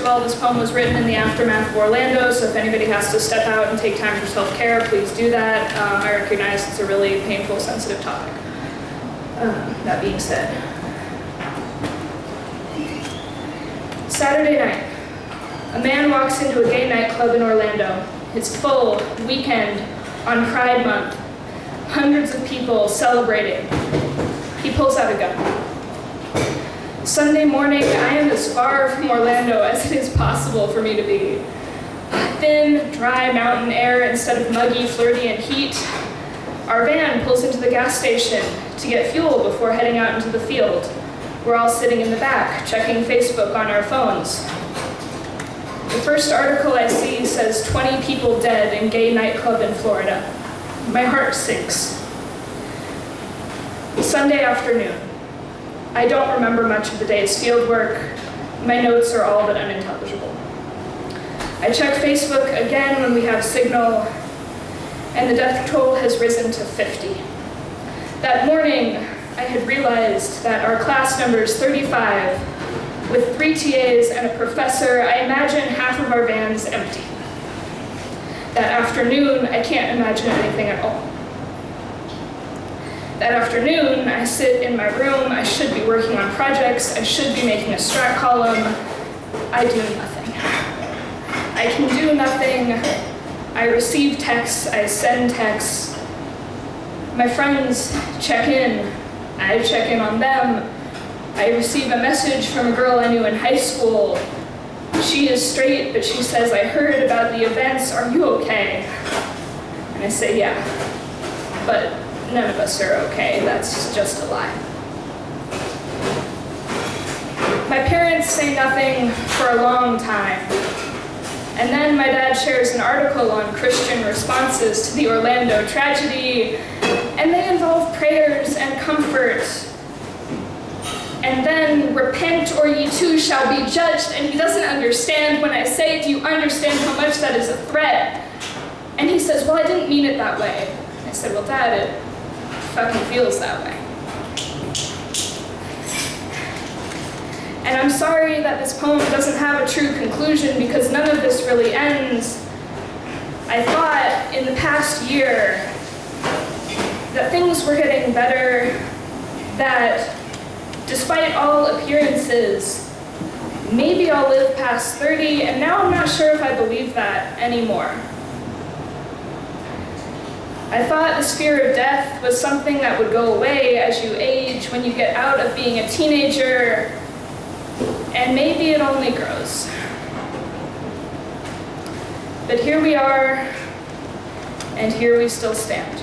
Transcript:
of all, this poem was written in the aftermath of Orlando, so if anybody has to step out and take time for self-care, please do that. I recognize it's a really painful, sensitive topic. That being said. Saturday night. A man walks into a gay nightclub in Orlando. It's full, weekend, on Pride Month. Hundreds of people celebrating. He pulls out a gun. Sunday morning, I am as far from Orlando as it is possible for me to be. Thin, dry mountain air instead of muggy, flirty, and heat. Our van pulls into the gas station to get fuel before heading out into the field. We're all sitting in the back, checking Facebook on our phones. The first article I see says 20 people dead in gay nightclub in Florida. My heart sinks. Sunday afternoon. I don't remember much of the day's field work. My notes are all but unintelligible. I check Facebook again when we have signal, and the death toll has risen to 50. That morning, I had realized that our class number is 35, with 3 TAs and a professor. I imagine half of our van's empty. That afternoon, I can't imagine anything at all. That afternoon, I sit in my room. I should be working on projects. I should be making a strat column. I do nothing. I can do nothing. I receive texts. I send texts. My friends check in. I check in on them. I receive a message from a girl I knew in high school. She is straight, but she says, I heard about the events. Are you okay? And I say, yeah. But none of us are okay. That's just a lie. My parents say nothing for a long time. And then my dad shares an article on Christian responses to the Orlando tragedy, and they involve prayers and comfort. And then, repent or ye too shall be judged, and he doesn't understand when I say, do you understand how much that is a threat? And he says, well, I didn't mean it that way. I said, well, Dad, it fucking feels that way. And I'm sorry that this poem doesn't have a true conclusion because none of this really ends. I thought in the past year that things were getting better, that despite all appearances, maybe I'll live past 30, and now I'm not sure if I believe that anymore. I thought this fear of death was something that would go away as you age, when you get out of being a teenager, and maybe it only grows. But here we are, and here we still stand.